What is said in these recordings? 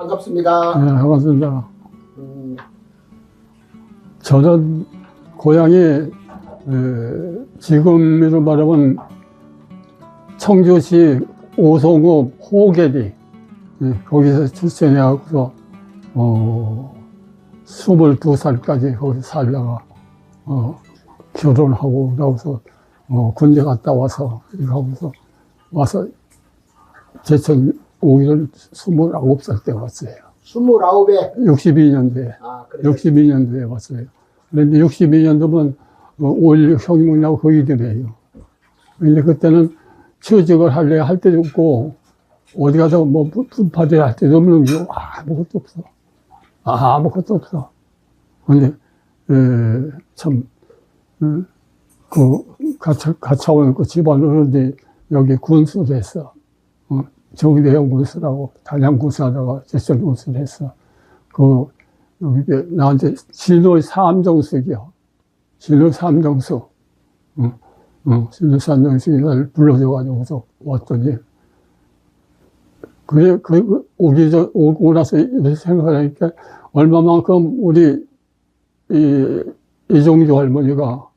반갑습니다. 네, 반갑습니다. 저는 고향이 지금으로 말하면 청주시 오송읍 호계리 거기서 출생해갖고서 22살까지 거기 살다가 결혼하고 나와서 군대 갔다 와서 이렇게 하고서 와서 제천 오기를 29살 때 왔어요. 29에? 62년도에. 아, 그래요? 62년도에 왔어요. 그런데 62년도면 5.16 혁명하고 거의 되네요. 근데 그때는 취직을 할 때도 없고, 어디 가서 뭐 분파대 할 때도 없는 게 아무것도 없어. 아무것도 없어. 근데, 참, 가차원 그 집안으로 여기 군수를 했어. 정대영 군수라고 단양 군수하다가 제천 군수를 했어. 나한테 진로 삼정수기요. 진로 삼정수. 진로 삼정수기를 불러줘가지고서 왔더니, 오고 나서 이렇게 생각하니까 얼마만큼 우리, 이종주 할머니가,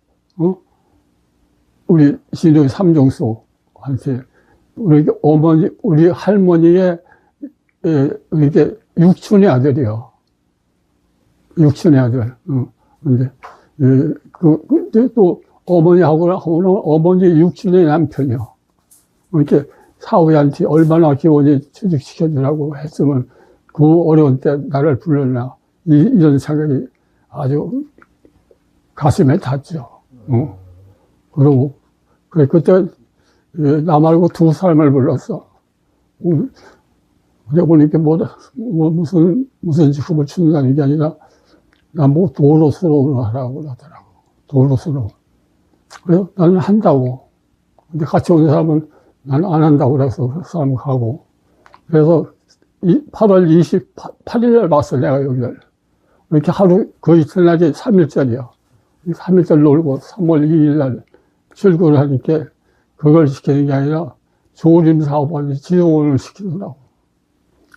우리 진로 삼정수한테 우리 할머니의, 이렇게 육촌의 아들이요. 육촌의 아들. 근데, 근데 또 어머니 육촌의 남편이요. 이렇게 사위한테 얼마나 기원이 취직시켜주라고 했으면 그 어려운 때 나를 불렀나. 이런 생각이 아주 가슴에 닿죠. 그러고, 그때 나 말고 두 사람을 불렀어. 근데 보니까 무슨 직업을 추는다는 게 아니라, 나 뭐 도로스러운 하라고 하더라고. 도로스러운. 그래서 나는 한다고. 근데 같이 온 사람은 나는 안 한다고 그래서 그 사람 가고. 그래서 8월 28일 날 왔어, 내가 여기를. 이렇게 하루, 그 이튿날이 3일짜리야. 3일짜리 놀고 3월 2일 날 출근을 하니까 그걸 시키는 게 아니라 조림 사업을 지원을 시키더라고.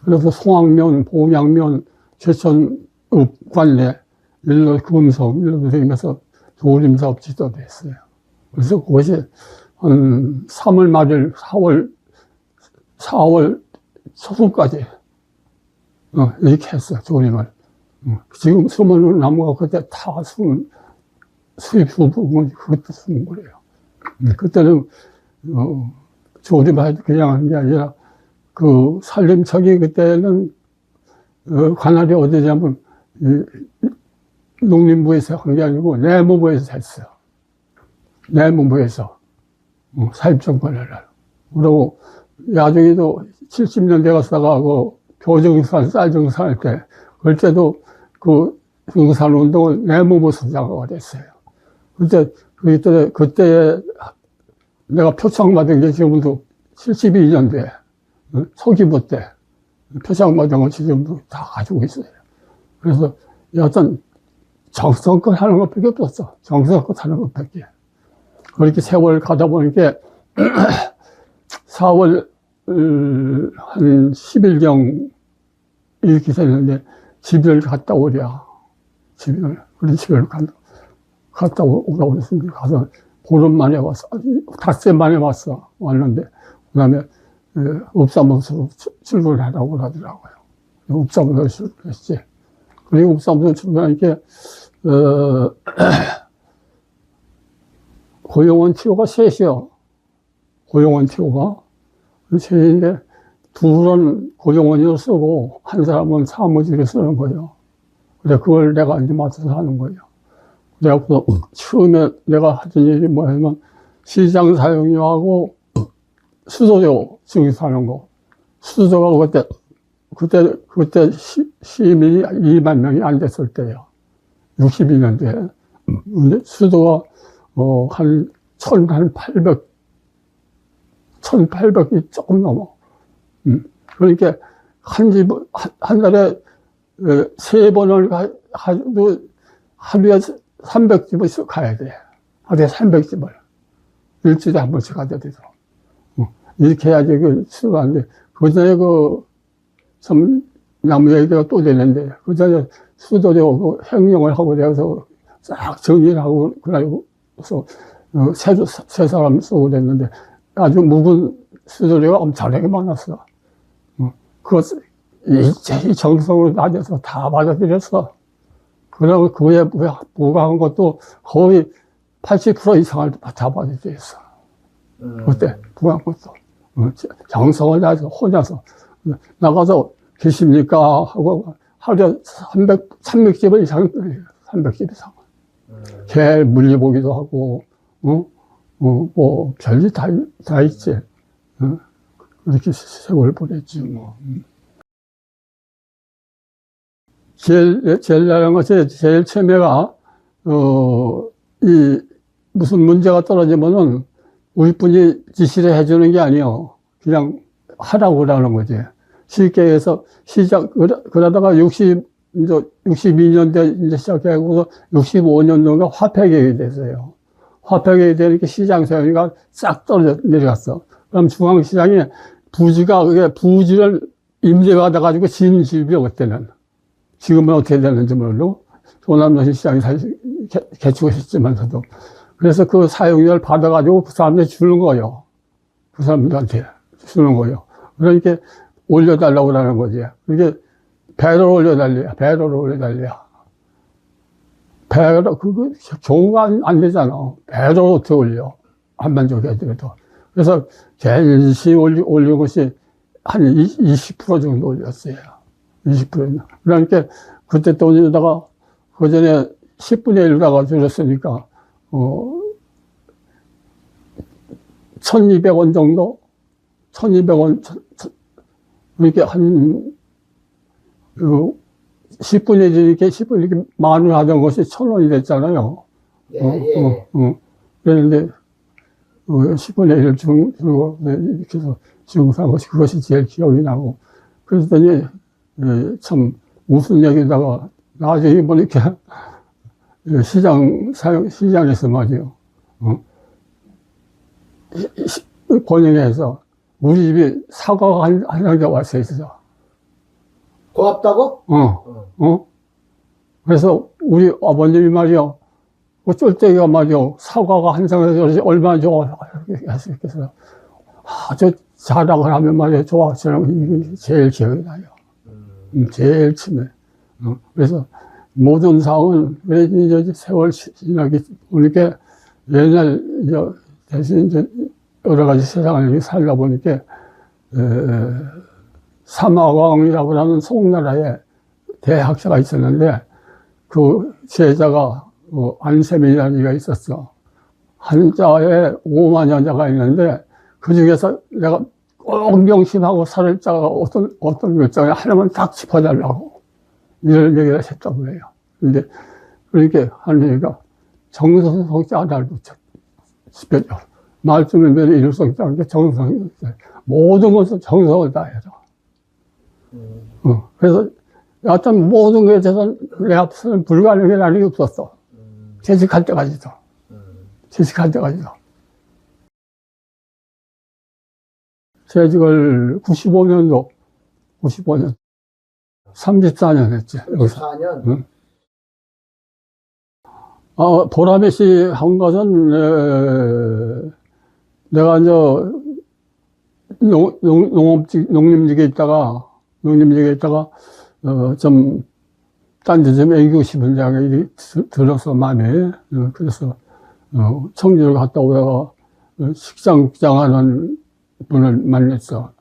그래서 송악면, 봉양면, 제천읍 관내, 일로 금성, 일로 다니면서 조림 사업 지도를 했어요. 그래서 그것이 한 3월 말일, 4월 초순까지 이렇게 했어, 조림을. 지금 수많은 나무가 그때 다 수입 부분 그것도 쓰는 거예요. 그때는 조림을 그냥 하는 게 아니라 그 산림청이 그때는 관할이 어디냐면 농림부에서 한 게 아니고 내무부에서 했어요. 내무부에서 사립청 관할을. 그리고 야중에도 70년대 갔다가 그 교정산, 쌀정산 할 때 그럴 때도 그 등산운동을 내무부 수장하고 됐어요. 그때 내가 표창 받은 게 지금도 72년도에 서기부 때 표창 받은 거 지금도 다 가지고 있어요. 그래서 여하튼 정성껏 하는 것밖에 없었어. 정성껏 하는 것밖에. 그렇게 세월 가다 보니까 4월 한 10일경 이렇게 됐는데 집을 갔다 오랴. 그래서 집을 갔다 오라고 그랬으니까 가서 보름 만에 왔어. 닷새 만에 왔는데, 그 다음에 읍사무소로 출근을 하라고 하더라고요. 읍사무소로 출근했지. 그리고 읍사무소로 출근하니까, 고용원 티오가 셋이요. 고용원 티오가. 셋인데, 둘은 고용원으로 쓰고, 한 사람은 사무직으로 쓰는 거예요. 그래, 그걸 내가 이제 맡아서 하는 거예요. 내가 처음에 내가 하던 일이 뭐냐면 시장 사용료하고 수도료 증액하는 거. 수도료가 그때 시민이 2만 명이 안 됐을 때예요. 62년도에. 근데 수도가 한 1800이 조금 넘어. 그러니까 한 달에 3번을 하루에 300집을 가야 돼. 하루에 300집을. 일주일에 한 번씩 가야 되더라고. 이렇게 해야지 수가 안 돼. 그 전에 참 나무 얘기가 또 되는데, 그 전에 수도되고 행령을 하고 내서 싹 정리를 하고, 그래서, 세 사람 쓰고 그랬는데, 아주 묵은 수도료가 엄청나게 많았어. 그것, 이 정성으로 다녀서 다 받아들였어. 그러고 그에 부과한 것도 거의 80% 이상을 다 받아들였어. 그때 부과한 것도. 정성을 다해서 혼자서 나가서 계십니까? 하고 하루에 300집을 이상, 300집 이상. 개 물리보기도 하고, 뭐, 별일 다 있지. 그렇게 세월을 보냈지, 뭐. 제일 나은 것이, 제일 처음에가, 무슨 문제가 떨어지면은, 우리 분이 지시를 해주는 게 아니요. 그냥 하라고 그러는 거지. 쉽게 해서 그러다가 62년대 이제 시작해서 65년도가 화폐계획이 됐어요. 화폐계획이 되니까 시장 세우니까 싹 떨어져 내려갔어. 그럼 중앙시장이 부지를 임대받아가지고 지은 집이요, 그때는. 지금은 어떻게 되는지 모르고, 조남로시 시장이 사실 개축을 했지만서도. 그래서 그 사용료를 받아가지고 그 사람들이 주는 거예요. 그 사람들한테 주는 거예요. 그러니까 올려달라고 그러는 거지. 그게 배를 올려달래요. 배를 올려달래요. 배로, 경우가 안 되잖아. 배로 어떻게 올려. 한반도 애들도. 그래서 제일 올린 것이 한 20% 정도 올렸어요. 20%. 그러니까 그때 돈에다가 그 전에 10분의 1다가 줄였으니까 1,200원 정도? 1,200원, 이렇게 한, 10분의 1 이렇게 10분 이렇게 만원 하던 것이 1,000원이 됐잖아요. 예. 그랬는데, 10분의 1을 주고, 이렇게 해서 주고 산 것이 그것이 제일 기억이 나고. 그랬더니, 참, 무슨 얘기다가, 나중에 보니까, 시장에서 말이요. 권영에서 우리 집에 사과가 한 상자 왔어 있어. 고맙다고? 그래서 우리 아버님이 말이요. 그 쫄대기가 말이요. 사과가 한 상자 얼마나 좋아. 그래서 아주 자랑을 하면 말이요. 좋아. 저는 이게 제일 기억이 나요. 제일 처음에. 그래서 모든 상황은 왜 이제 세월 지나기 보니까 옛날 대신 이제 여러 가지 세상을 살다 보니까 사마왕이라고 하는 송나라에 대학자가 있었는데 그 제자가 안세민이라는 이가 있었어. 한자에 5만 자가 있는데 그 중에서 내가 꼭 명심하고 살을 자가 어떤 글자에 하나만 딱 짚어달라고 이런 얘기를 했다고 해요. 근데 그렇게 하는 얘기가 정성속자 하나를 짚어줘. 말씀을 매일 일속자 하는 게 정성이 있어요. 모든 것은 정성을 다해서. 그래서 어떤 모든 것에 대해서 내 앞서는 불가능이라는 게 없었어. 재직할 때까지도. 재직할 때까지도. 재직을 95년. 34년 했지. 34년? 보람의 씨 한 것은, 내가 이제, 농림직에 있다가, 좀, 딴 데 좀 애기고 싶은 생각이 들어서 마음에, 그래서, 청주를 갔다 오다가, 식장하는 분을 만났어.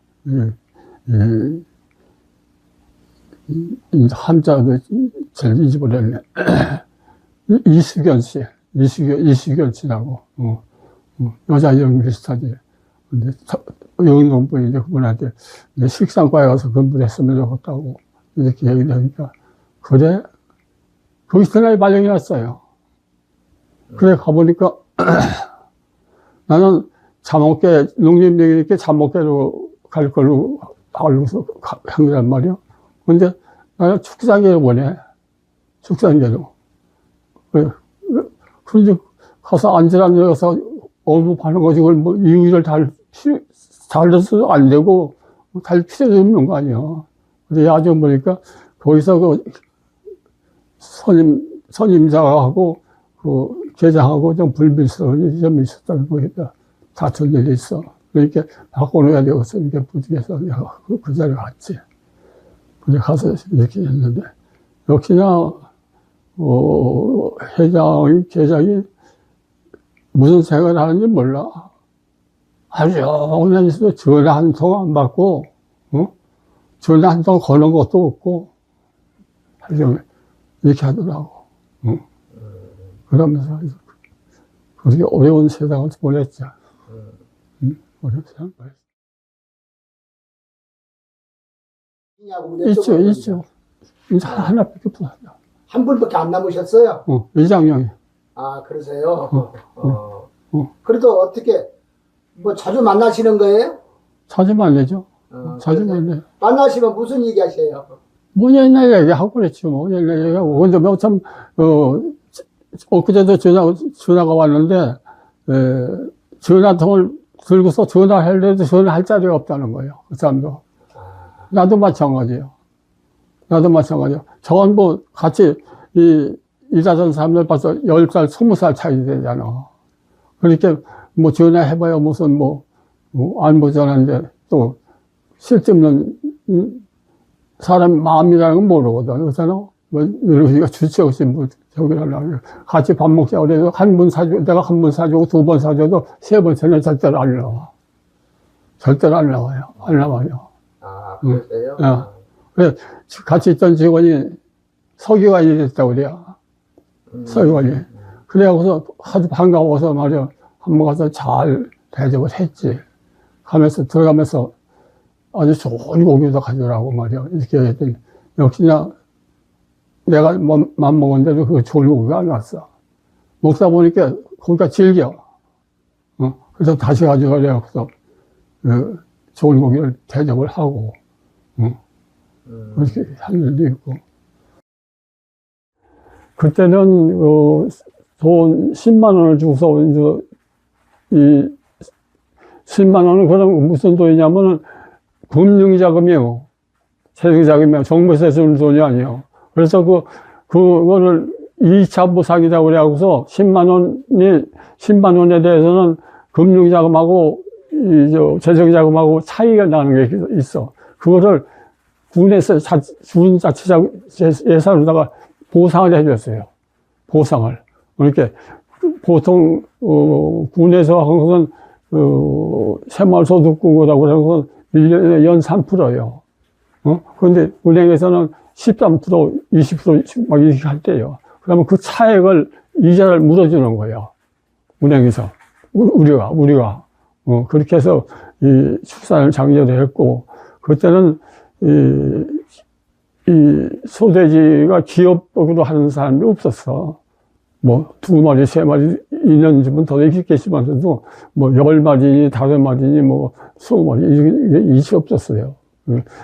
한자도 잘 잊어버렸네. 이수견 씨라고, 여자 이름 비슷하지. 근데, 영농분인데 그분한테 식상과에 가서 공부했으면 좋겠다고, 이렇게 얘기를 하니까, 그래? 거기서 나이 발령이 났어요. 그래, 가보니까, 나는 잠옥계, 농림대교니까 잠옥계로 갈 걸로 알고서 한 거란 말이야. 근데 나는 축산계로 보내. 축산계로. 그런데 가서 앉으라는 데서 업무하는 거지. 그걸 뭐 이유를 달려서 안 되고, 달 필요도 없는 거 아니야. 근데 나중에 보니까 거기서 그 선임자하고 그 계장하고 좀 불미스러운 점이 있었다는 거니까 다툰 일이 있어. 그러니까 바꿔놓아야 되겠어. 이렇게 부득해서 내가 그 자리에 갔지. 근데 가서 이렇게 했는데, 역시나, 계장이 무슨 생각을 하는지 몰라. 아주 오늘 있어 전화 한 통 안 받고, 전화 한 통 거는 것도 없고, 하여튼 이렇게 하더라고. 그러면서 그렇게 어려운 세상을 보냈죠. 어려운 세상을 보냈죠. 있죠, 있죠. 이제 하나밖에 없어. 한 분밖에 안 남으셨어요? 이장영이. 아, 그러세요? 그래도 어떻게, 뭐 자주 만나시는 거예요? 자주 만나죠. 자주 그러세요? 만나요. 만나시면 무슨 얘기 하세요? 뭐 옛날 얘기하고 그랬지, 뭐. 옛날 얘기하고. 근데 뭐 참, 엊그제도 전화가 왔는데, 전화통을 들고서 전화하려도 전화할 자리가 없다는 거예요. 그 사람도. 나도 마찬가지예요. 나도 마찬가지예요. 저건 뭐 같이 일하던 사람들 봐서 10살, 20살 차이 되잖아. 그러니까 뭐 전화해봐야 무슨 안부 전화인데 또 쓸데없는 사람 마음이라는 건 모르거든. 그렇잖아. 뭐, 우리가 주체 없이 저기를 하려고. 같이 밥 먹자 그래도 내가 한 번 사주고 2번 사줘도 3번째는 절대로 안 나와. 절대로 안 나와요. 안 나와요. 아, 그러세요? 그래, 같이 있던 직원이 서기관이 됐다고 그래요. 서기관이. 그래갖고서 아주 반가워서 말이야. 한번 가서 잘 대접을 했지. 들어가면서 아주 좋은 고기도 가져오라고 말이야. 이렇게 했더니, 역시나 내가 맘먹었는데도 그 좋은 고기가 안 왔어. 먹다 보니까 고기가 질겨. 그래서 다시 가져가려고 좋은 고기를 대접을 하고, 그렇게 한 일도 있고. 그때는, 돈 10만원을 주고서, 이 10만원은 그럼 무슨 돈이냐면은 금융자금이요. 재정자금이요. 정부에서 주는 돈이 아니에요. 그래서 그거를 2차 보상이라고 그래갖고서 10만원에 대해서는 금융자금하고 재정자금하고 차이가 나는 게 있어. 그거를 군에서 군자치자 예산으로다가 보상을 해줬어요. 보상을. 그러니까 보통 군에서 한 것은 새마을소득공고라고 그래서 1년에 연 3%예요. 그런데 은행에서는 13%, 20% 막 이렇게 할 때요. 그러면 그 차액을 이자를 물어주는 거예요. 은행에서. 우리가. 그렇게 해서 이 출산을 장려를 했고, 그때는 이 소돼지가 기업으로 하는 사람이 없었어. 뭐 2마리, 3마리, 2년 전부터 더 있겠지만서도 뭐 10마리니 5마리니 뭐 20마리 이게 일치 없었어요.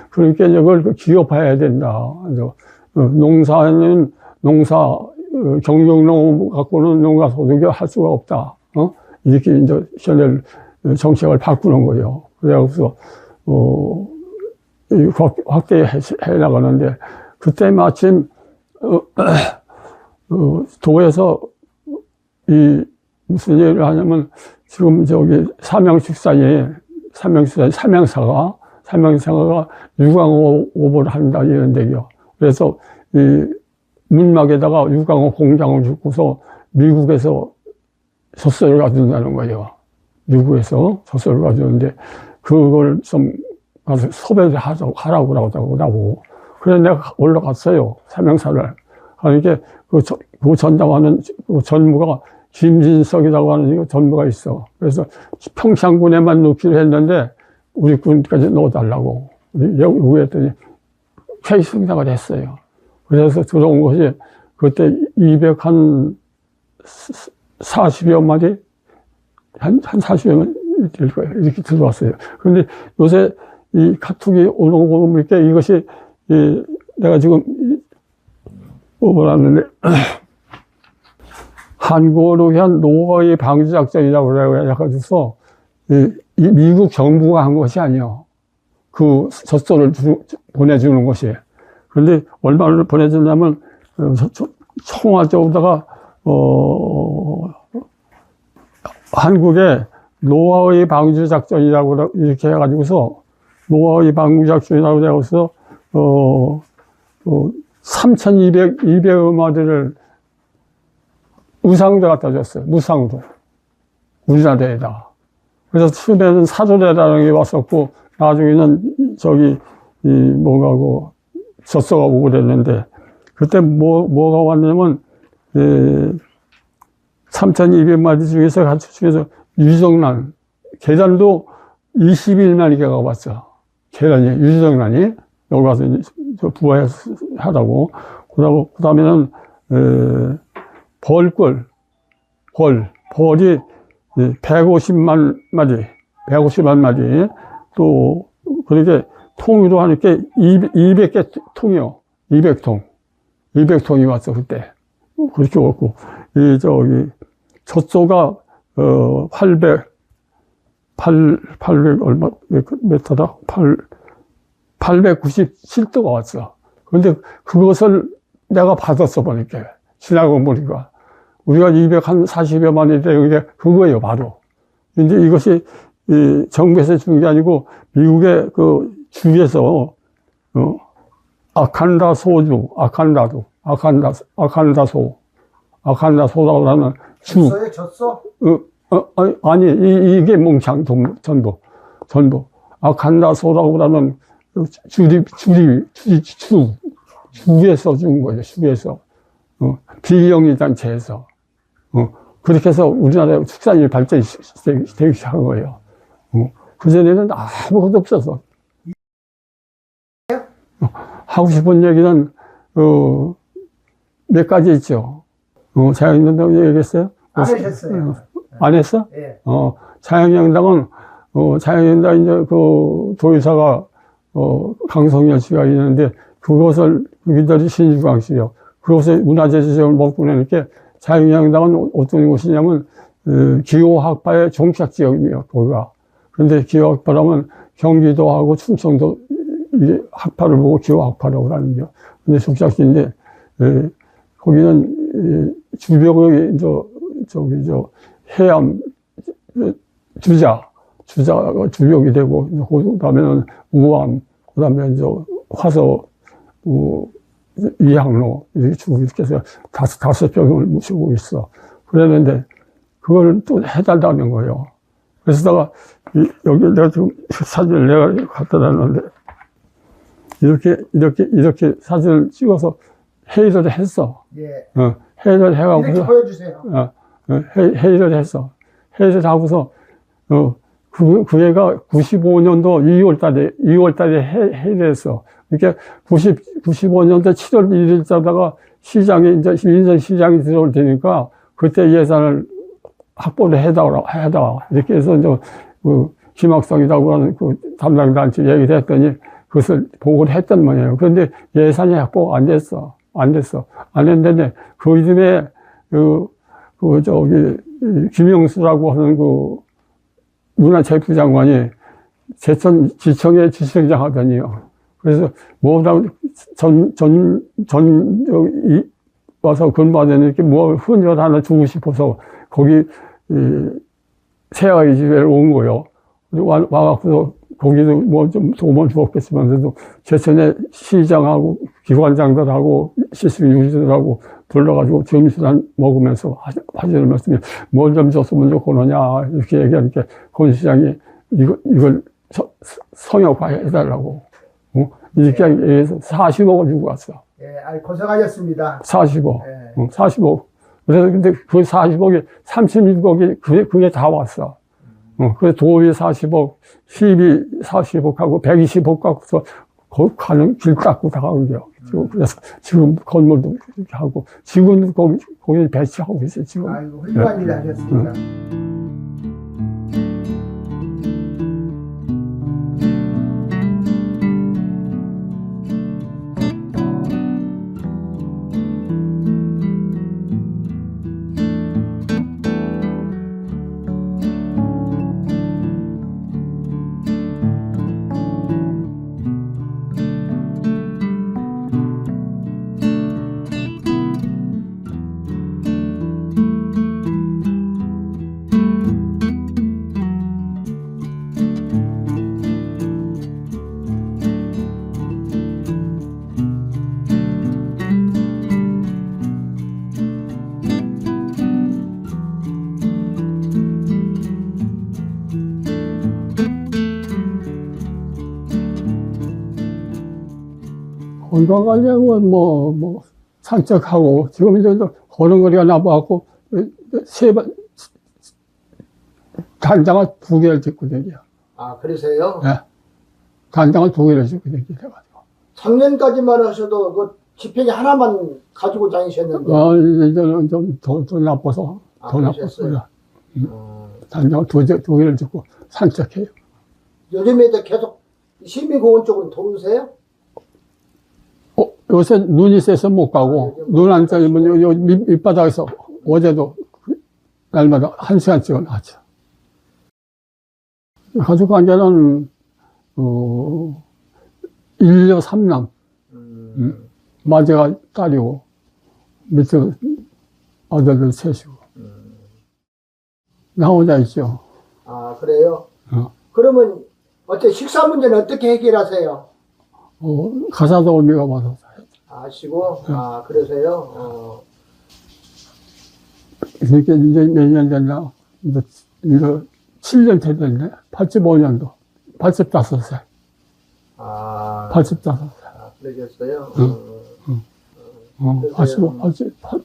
그러니까 이걸 기업화해야 된다. 농사는 경영농 갖고는 농가 소득을 할 수가 없다. 이렇게 이제 현재 정책을 바꾸는 거예요. 그래서 확대해 나가는데, 그때 마침 도에서 무슨 얘기를 하냐면, 지금 삼양사가 유광호업을 한다 이런 얘기요. 그래서 문막에다가 유광호 공장을 짓고서 미국에서 젖소를 가져온다는 거예요. 미국에서 젖소를 가져오는데, 그걸 좀 가서 섭외를 하라고 하고. 그래서 내가 올라갔어요. 삼양사를. 그러니까 그 전담하는 그 전무가 김진석이라고 하는 전무가 있어. 그래서 평창군에만 넣기로 했는데 우리 군까지 넣어달라고. 여기 했더니 회의 승낙을 했어요. 그래서 들어온 것이 그때 240여 마리? 한 40여 마리 될 거예요. 이렇게 들어왔어요. 그런데 요새 이 카톡이 오는 거 보니까 이것이 내가 지금 뽑아놨는데 한국어로 위한 노예 방지 작전이라고 해가지고서 이 미국 정부가 한 것이 아니에요. 그 젖소를 보내주는 것이. 그런데 얼마를 보내주냐면, 청와대에다가, 한국의 노아의 방주 작전이라고 이렇게 해가지고서, 노아의 방주 작전이라고 해서, 3,200여 마리를 우상으로 갖다 줬어요. 무상으로. 우리나라에다. 그래서 처음에는 사도대라는 게 왔었고, 나중에는 뭐가고, 젖소가 오고 그랬는데, 그때 뭐가 왔냐면, 3,200마리 중에서 유정란, 계란도 21마리 개가 왔어. 계란이, 유정란이. 여기 와서 부화하라고. 그 다음에는, 벌이 150만 마리. 또, 그렇게 통으로 하니까 200개 통이요. 200통이 왔어, 그때. 그렇게 왔고. 젖소가, 800 얼마, 몇 터다? 897도가 왔어. 근데 그것을 내가 받았어, 보니까. 지나고 보니까. 우리가 240여 만인데, 그거예요, 바로. 이제 이것이, 정부에서 준 게 아니고, 미국의 그 주에서, 아칸다소라고 하는 주. 젖소에 젖소? 아니, 이게 몽창, 전부. 아칸다소라고 하는 주에서 준 거예요, 주에서. 비영리 단체에서. 그렇게 해서 우리나라 축산이 발전되기 시작한 거예요. 그전에는 아무것도 없었어. 하고 싶은 얘기는, 몇 가지 있죠. 자유한국당이라고 얘기했어요? 안 하셨어요. 안 했어? 예. 자유한국당은, 자유한국당 이제 그 도의사가, 강성열 씨가 있는데, 그것을, 그들이 신주광 씨요. 그것을 문화재 지정을 먹고 나니까, 자유한국당은 어떤 곳이냐면, 기호학파의 종착지역이에요, 거기가. 그런데 기호학파라면 경기도하고 충청도, 이게 학파를 보고 기호학파라고 하는 거죠. 근데 종착지인데, 거기는, 주벽의, 해암, 주자가 주벽이 되고, 그 다음에는 우암, 그 다음에 화서, 이항로, 이렇게 해서 다섯 병을 모시고 있어. 그랬는데, 그걸 또 해달라는 거예요. 그래서 내가, 여기 내가 지금 사진을 내가 갖다 놨는데, 이렇게 사진을 찍어서 회의를 했어. 예. 회의를 해가지고. 이렇게 보여주세요. 회의를 했어. 회의를 하고서, 그 애가 95년도 2월달에 회의를 했어. 그러니까 95년도 7월 1일자다가 시장에, 이제 인천 시장이 들어올 테니까 그때 예산을 확보를 해다. 이렇게 해서 이제 김학성이라고 하는 그 담당 단체 얘기를 했더니 그것을 보고를 했단 말이에요. 그런데 예산이 확보가 안 됐어. 안 됐는데 그 이듬해 김영수라고 하는 그 문화체육부 장관이 지청에 지청장 하더니요. 그래서 와서 근무하는 이렇게 훈련 하나 주고 싶어서 거기 세아의 집에 온 거요. 와갖고 거기도 좀 도움을 주었겠지만서도 제천에 시장하고 기관장들하고 시스템 유지들하고 불러가지고 점심 먹으면서 하시는 말씀이 뭘 좀 줬으면 좋겠느냐 이렇게 얘기하니까 권 시장이 이걸 성역화해달라고 이렇게 해서 40억을 주고 왔어. 예, 고생하셨습니다. 40억. 예. 40억. 그래서 근데 그 40억이 36억이 그게 다 왔어. 그래서 도의 40억, 시비 40억하고 120억 갖고서 거기 가는 길 닦고 다 가는 거요. 그래서 지금 건물도 이렇게 하고, 지금도 거기 배치하고 있어요, 지금. 아이고, 훌륭한 일 하셨습니다. 건강하려고 산책하고, 지금 이제 걸음걸이가 나빠갖고, 단장을 2개를 짚고 다녀요. 아, 그러세요? 네. 단장을 2개를 짚고 다니셔가지고. 작년까지만 하셔도 그 지팡이 하나만 가지고 다니셨는데. 이제는 좀 더 나빠서, 더 나빴어요. 단장을 2개를 짚고 산책해요. 요즘에도 계속 시민공원 쪽으로 돌으세요? 요새 눈이 세서 못 가고, 눈 안 쌓이면 요 밑바닥에서 어제도 날마다 1시간씩은 하죠. 가족 관계는, 1녀 3남. 마제가 딸이고, 밑에 아들들 셋이고. 나 혼자 있죠. 아, 그래요? 그러면 어때 식사 문제는 어떻게 해결하세요? 가사도 의미가 많아서. 아시고? 아, 그러세요? 이렇게 이제 몇 년 됐나? 이제 7년 됐네. 85년도. 85살. 아, 85살. 그러셨어요?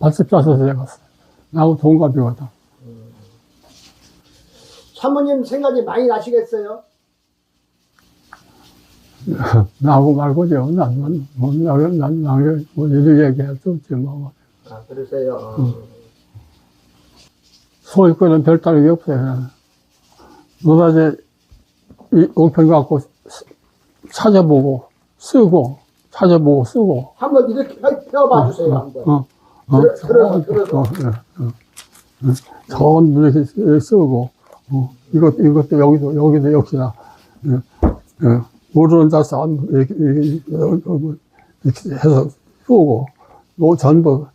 85살에 갔어요. 나하고 동갑이거든. 사모님 생각이 많이 나시겠어요? 나하고 말고죠. 난 이런 얘기할 수 없지, 뭐. 아, 그러세요? 소유권은 별 다른 게 없어요. 노다지 이 옥편 갖고 찾아보고 쓰고 한번 이렇게 펴봐 주세요, 한번. 들어서. 전부 이렇게 쓰고, 이것도 여기도 역시나, 모르는 자산, 이렇게 해서 쓰고, 전부,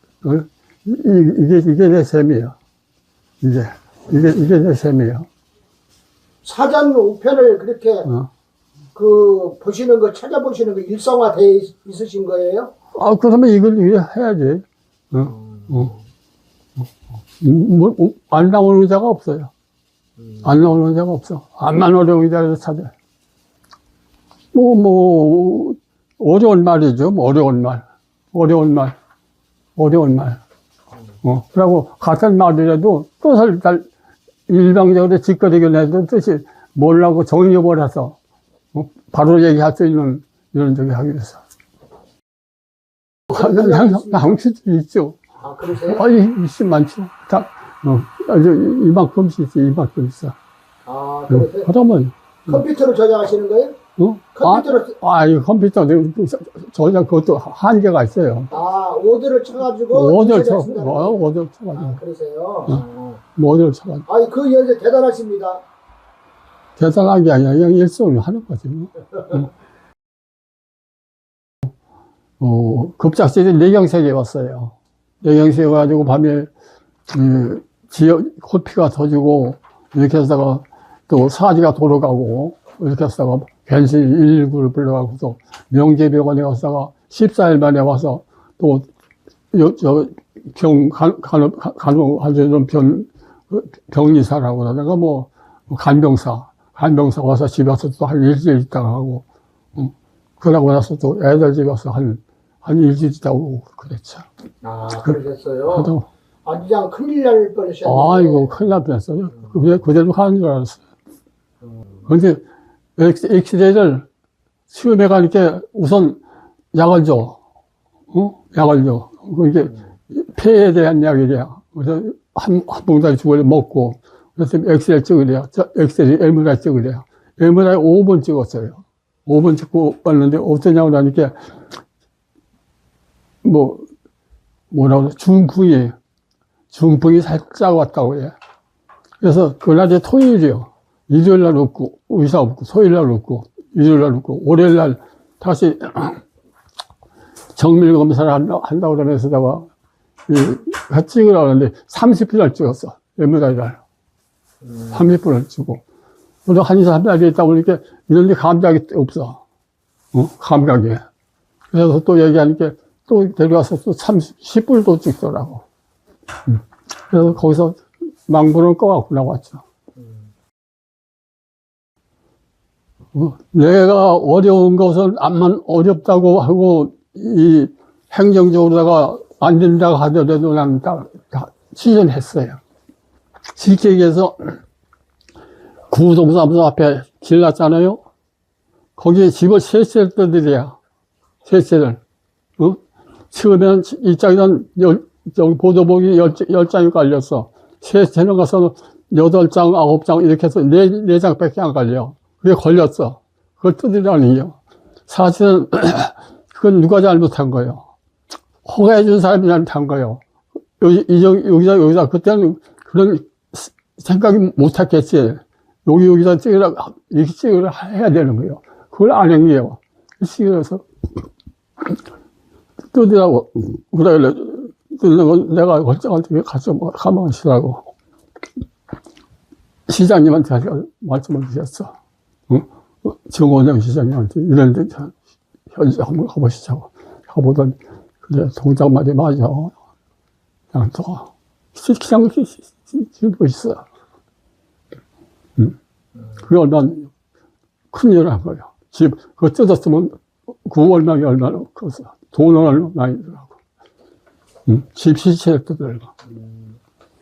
이게 내 셈이야. 이게 내 셈이야. 사전 우편을 그렇게 보시는 거, 찾아보시는 거 일상화되어 있으신 거예요? 그러면 이걸 해야지. 안 나오는 의자가 없어요. 안 나오는 의자가 없어. 안만 어려운 의자에서 찾아. 어려운 말이죠. 어려운 말. 그리고 같은 말이라도 뜻을 일방적으로 짓거리게 내도 뜻이 뭐라고 정리해버려서 바로 얘기할 수 있는 이런 적이 하기 위해서. 항상 있죠. 아, 그러세요? 있으면 많죠. 아주 이만큼 있어. 아, 그러세요? 그러면. 컴퓨터로 저장하시는 거예요? 컴퓨터로. 이 컴퓨터 저장 그것도 한계가 있어요. 오드를 쳐가지고. 오드를 쳐가지고. 아, 그러세요? 오드를 쳐가지고. 그 연세 대단하십니다. 대단한 게 아니라 그냥 일성을 하는 거지. 급작스레 뇌경색이 왔어요. 뇌경색이 와가지고 밤에, 코피가 터지고, 이렇게 하다가 또 사지가 돌아가고, 이렇게 하다가 괜시 119를 불러가고서 명재병원에 갔다가 14일 만에 와서 또, 간호하는 병리사라고 하다가 간병사 와서 집에 와서 또 한 일주일 있다가 하고, 그러고 나서 또 애들 집에 와서 한 일주일 있다가 오고 그랬죠. 아, 그러셨어요? 그냥 큰일 날 뻔하셨네요. 이거 큰일 날 뻔했어요. 그대로 가는 줄 알았어요. 근데 엑스레이를 시험에 가니까 우선 약을 줘. 약을 줘. 이게 폐에 대한 약이래요. 그래서 한 봉다리 죽을 먹고, 그래서 엑스레이 찍으래요. MRI 찍으래요. MRI 5번 찍었어요. 5번 찍고 왔는데 어떠냐고 하니까, 뭐라고, 중풍이 살짝 왔다고 해요. 그래서 그날이 토요일이요. 일요일 날 없고, 의사 없고, 토요일 날 없고, 일요일 날 없고, 월요일 날 다시 정밀 검사를 한다고 그러면서다가, 찍으라고 하는데 30분을 찍었어. MRI를. 30분을 찍고. 그래서 한의사 한 명이 있다 보니까 이런 데 감각이 없어. 감각이. 그래서 또 얘기하니까 또 데려와서 또 10분을 또 찍더라고. 그래서 거기서 망부를 꺼갖고 나왔죠. 내가 어려운 것을 암만 어렵다고 하고 이 행정적으로다가 안 된다고 하더라도 난 다 지원했어요. 실제 얘기해서 구동사무소 앞에 길 났잖아요. 거기에 집을 세 채를 떠들이야. 세 채를. 처음에는 이 짝에는 저기 보도복이 10장이 깔렸어. 세 채는 가서 8장, 9장 이렇게 해서 4장밖에 안 깔려. 그게 걸렸어. 그걸 뜯으라는 요 사실은 그건 누가 잘못한 거예요. 허가해준 사람이 잘못한 거예요. 여기다 그때는 그런 생각이 못했겠지. 여기다 찍으라, 이렇게 찍으라 해야 되는 거예요. 그걸 안 한 거예요. 찍어서 뜯으라고 그래. 내가 걸장한테 가서 가만히 있으라고 시장님한테 말씀을 드렸어. 정원영 시장님한테 이런데 현지 한번 가보시자고. 가보더니 그래 동작말이 맞아. 그냥 또 그냥 들고 있어. 그게 얼마나 큰 일을 한 거예요. 집 그거 뜯었으면 그 월명이 얼마나 커서 돈을 얼마나 많이 들어가고. 집 시체를 뜯으려고.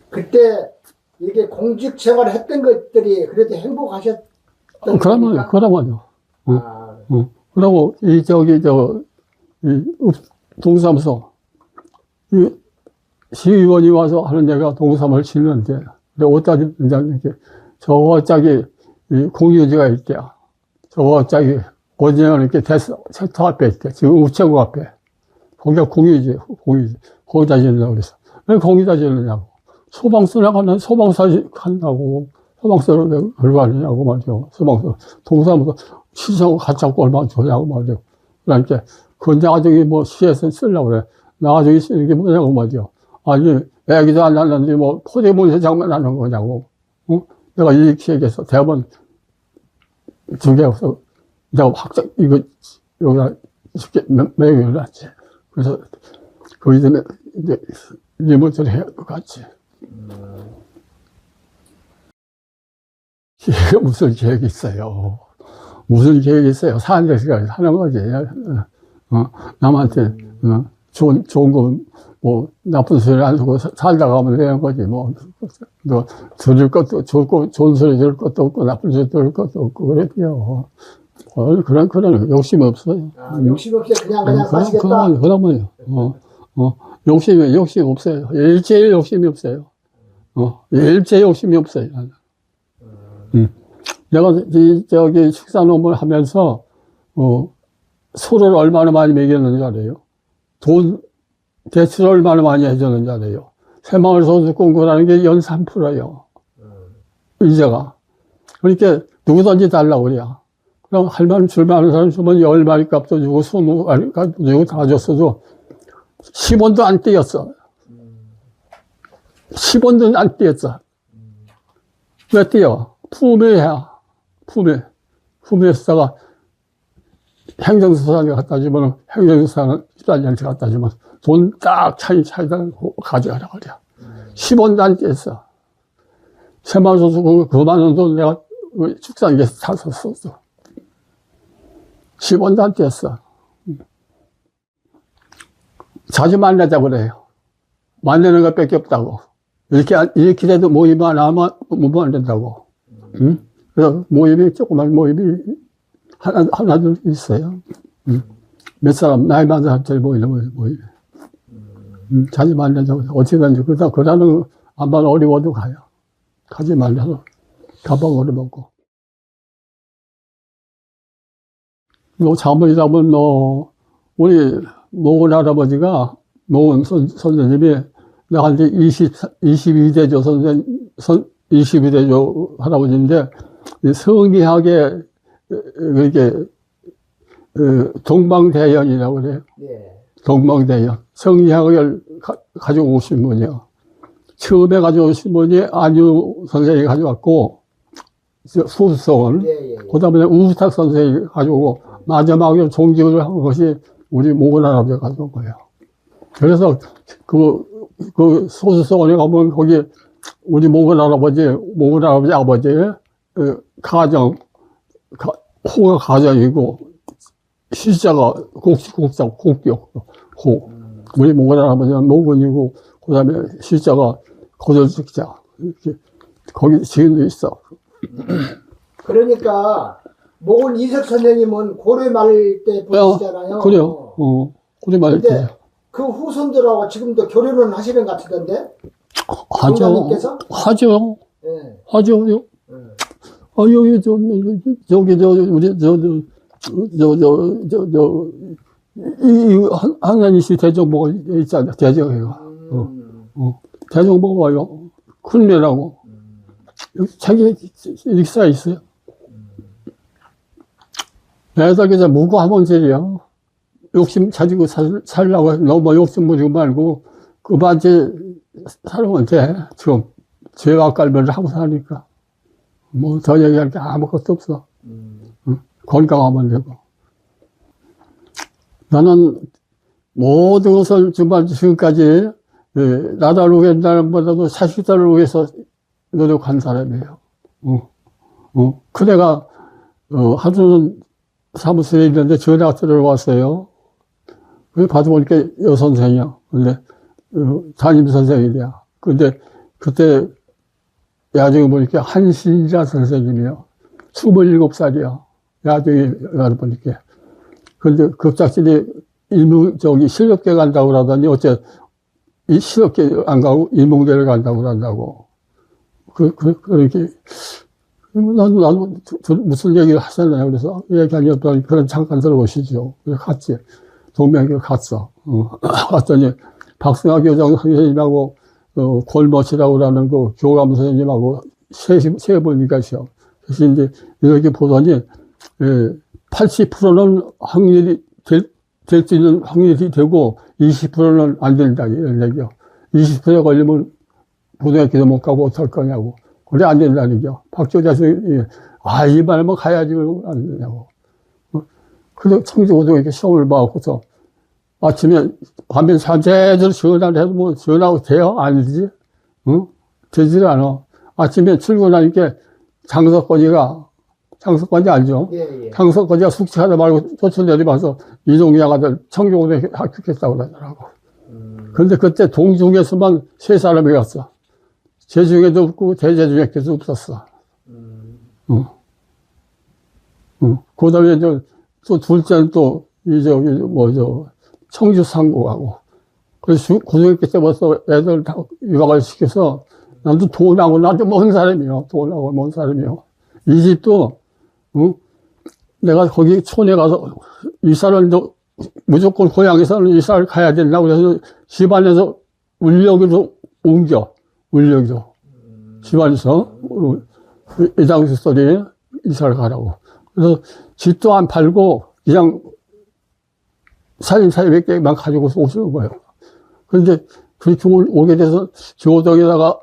그때 이게 공직 생활을 했던 것들이 그래도 행복하셨던 그러면요. 그러고 동사무소 시의원이 와서 하는 얘기가 동사무소를 짓는데 어디다 짓는지 저짝이 공유지가 있대요. 저짝이 어디냐면 이렇게 세터 앞에 있대. 지금 우체국 앞에. 거기가 공유지. 거기다 짓는다고 그랬어. 왜 거기다 짓느냐고. 소방서 나가는 소방서 간다고. 소방서를 얼마 하느냐고 말이죠. 소방서. 동사무소 시청 같이 잡고 얼마 주냐고 말이죠. 그러니까 그건 나중에 뭐 시에서 쓰려고 그래. 나중에 쓰는 게 뭐냐고 말이죠. 아니, 애기도 안 낳는데 뭐 포대문세장만 하는 거냐고. 내가 이렇게 얘기해서 대법원 두 개 없어. 내가 확정, 여기다 쉽게 매경을 놨지. 그래서 그 이전에 이제 리모델을 해야 할 것 같지. 무슨 계획이 있어요? 무슨 계획이 있어요? 사는 데서 사는 거지. 남한테, 좋은 거, 뭐, 나쁜 소리 안 하고 살다가 하면 되는 거지. 뭐, 들을 것도, 좋은 소리 들을 것도 없고, 나쁜 소리 들을 것도 없고, 그랬대요. 그런 욕심이 없어요. 욕심 없이 그냥 사시겠다. 그러면요. 욕심 없어요. 일제히 욕심이 없어요. 일제히 욕심이 없어요. 내가 저기 축산업을 하면서, 소를 얼마나 많이 먹였는지 알아요? 대출을 얼마나 많이 해줬는지 알아요? 새마을 소득공고라는 게 연 3%예요. 이자가. 그러니까 누구든지 달라고 그래요. 그럼 할만 줄만한 사람 주면 10마리 값도 주고 20마리 값도 주고 다 줬어도 10원도 안 떼었어. 10원도 안 떼었어. 왜 떼어? 품에야. 품에다가 행정수사에 갖다 주면 행정수사는 14년째 갖다 주면 돈 딱 차이다 가져가라고 그래. 10원도 안 떼었어. 새마을 소득 9만 원도 내가 축산기에서 사서 썼어. 10원도 안 떼었어. 자주 만나자고 그래요. 만나는 것 밖에 없다고. 이렇게 돼도 모임이 안 된다고. 그래서 조그만 모임이 하나둘 있어요. 몇 사람, 나이 많은 사람들 모이는 모임. 자주 만나자고. 어찌든지, 그러다는 안만 어려워도 가요. 가지 말라서 가방 얻어먹고. 자문이라면 우리 노원 할아버지가, 노원 선생님이 나한테 22대조 22대조 할아버지인데, 성리학의, 동방대연이라고 그래요. 네. 동방대연. 성리학을 가지고 오신 분이요. 처음에 가져오신 분이 안유 선생님이 가져왔고, 수수성은, 그 다음에 우탁 선생님이 가져오고, 마지막에 종직을 한 것이 우리 모건 할아버지가 가져온 거예요. 그래서 그 소수성원에 가면 거기 우리 모건 할아버지 아버지의 가정, 호가 가정이고, 시자가 곡자, 곡격, 곡. 우리 몽골 할아버지는 모건이고, 그 다음에 시자가 고절직자. 이렇게, 거기 지금도 있어. 그러니까 목은 이석 선생님은 고려 말 때 보시잖아요. 그래요. 고려 말 때. 근데 그 후손들하고 지금도 교류는 하시는 것 같던데? 하죠. 공자님께서? 하죠. 예. 하죠. 여기, 한간이시 대정보가 있잖아. 대정이가. 대정보가 와요. 큰매라고. 자기 익사 있어요. 애들께서 무고하면서요. 욕심 가지고 살라고 너무 욕심 부리고 말고 그만 살면 돼. 지금 죄와 깔면을 하고 사니까 뭐 더 얘기할 게 아무것도 없어. 건강하면 되고. 나는 모든 것을 정말 지금까지 나라를 위한다는보다도 자식들을 위해서 노력한 사람이에요. 그대가 하루는 사무실에 있는데 전화가 들어왔어요. 그래서 받아보니까 여선생이야. 근데 담임 선생님이야. 근데 그때 나중에 보니까 한신자 선생님이요. 27살이야. 나중에 알아보니까. 근데 급작진이 실업계 간다고 그러더니 어째 이 실업계 안 가고 인문계를 간다고 그런다고. 그렇게. 나도 무슨 얘기를 하셨나요? 그래서 얘기하니 없더니 그런 잠깐 들어보시죠. 그래서 갔지. 동명교 갔어. 갔더니 박승하 교장 선생님하고 골머치라고 그러는 그 교감 선생님하고 세 분이 가셔. 그래서 이제 이렇게 보더니 80%는 확률이 될 수 있는 확률이 되고 20%는 안 된다 이런 얘기요. 20%에 걸리면 고등학교도 못 가고 어떡할 거냐고. 그래 안 된다는 얘기요. 박조자 선생님이 이 말만 가야지 안 되냐고. 그래서 청주고등학교 시험을 봐갖고서 아침에 밤에 제대로 전화를 해도 뭐 전화하고 돼요? 아니지? 응? 되지를 않아. 아침에 출근하니까 장석권이 알죠? 예. 장석권이가 숙제하다 말고 쫓아내려와서 이종양 아들 청주고등학교 합격했다고 그러더라고. 그런데 그때 동중에서만 3사람이 갔어. 제중에도 없고 대제중에도 없었어. 그 다음에 또 둘째는 또 청주 상고하고. 그래서 고등학교 때부터 애들 다 유학을 시켜서 나도 돈하고 나도 먼 사람이요. 돈하고 먼 사람이요. 이 집도 내가 거기 촌에 가서 이사를 무조건 고향에서는 이사를 가야 된다고 그래서 집안에서 울려기로 옮겨. 울려기로. 집안에서 이장수 소리에 이사를 가라고. 그래서 집도 안 팔고 그냥 살림살이 몇 개만 가지고서 오시는 거예요. 그런데 그렇게 오게 돼서 교동에다가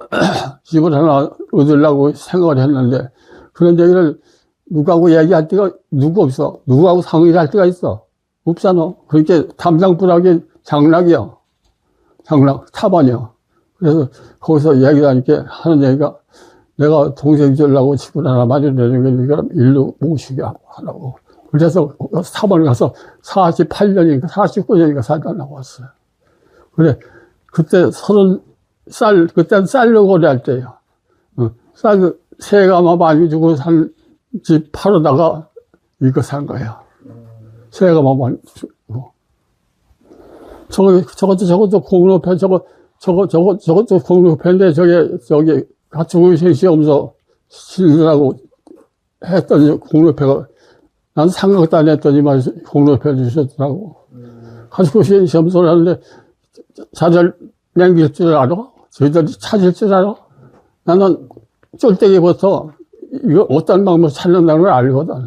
집을 하나 얻으려고 생각을 했는데 그런 얘기를 누구하고 얘기할 때가 누구 없어. 누구하고 상의를 할 때가 있어. 없잖아. 그렇게 담당부라기 장락이야. 장락, 타반이야. 그래서 거기서 얘기를 하니까 하는 얘기가 내가 동생 주려고 집을 하나 마련해주니까 일로 모시게 하라고. 그래서 타반을 가서 48년인가 49년인가 살다 나왔어요. 그래. 그때 30살, 그때는 쌀로 거래할 때예요. 쌀 세가마 많이 주고 산 집 팔아다가 이거 산 거야. 세가마 많이 주고. 저것도 공로패, 저것도 공로패인데 저기 가축의 시험서 실으라고 했더니 공로패가 난 생각도 안 했더니만 공로패 주셨더라고. 가축의 시험서를 하는데 자들 남길 줄 알아? 저희들이 찾을 줄 알아? 나는 쫄대기부터 이거 어떤 방법으로 찾는다는 걸 알거든.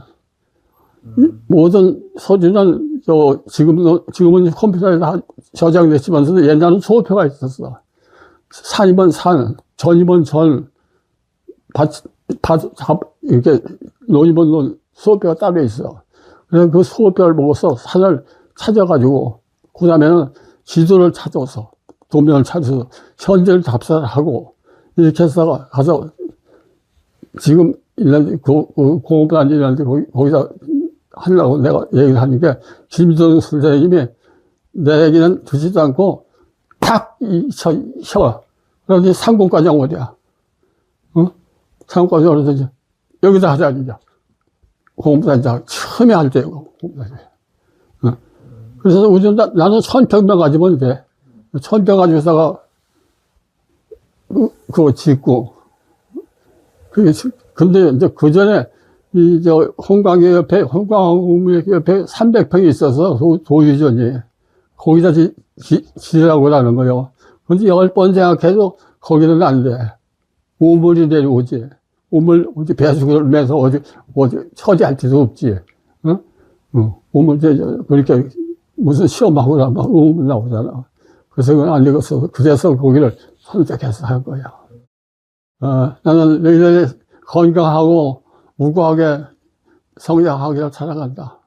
모든 서류는 지금은 컴퓨터에 다 저장됐지만서도 옛날은 수호표가 있었어. 산이면 산, 전이면 전, 이렇게 논이면 논, 수호표가 따로 있어. 그래서 그 수호표를 보고서 산을 찾아가지고, 그 다음에는 지도를 찾아서, 도면을 찾아서, 현재를 답사를 하고, 이렇게 해서 가서, 지금, 공업단지라는데, 거기다 하려고 내가 얘기를 하니까, 김희동 선생님이 내 얘기는 듣지도 않고, 탁, 혀. 그러더니 상공과장 어디야? 상공과장 어디서 여기다 하자, 이제. 공부단장, 처음에 할 때요, 공부단장. 그래서 나는 1000평만 가지면 돼. 1000평 가지고다가, 그거 짓고. 근데 이제 그 전에, 홍광 옆에 300평이 있어서, 도유전이. 거기다 지으라고 하는 거요. 근데 10번 생각해도 거기는 안 돼. 우물이 내려오지. 어디 배수구를 매서 어디 처리할 데도 없지. 우물, 그렇게 무슨 시험하고 막 우물 나오잖아. 그래서 그건 안 되겠어. 그래서 거기를 선택해서 할 거야. 나는 너희들이 건강하고 우고하게 성장하기를 살아간다.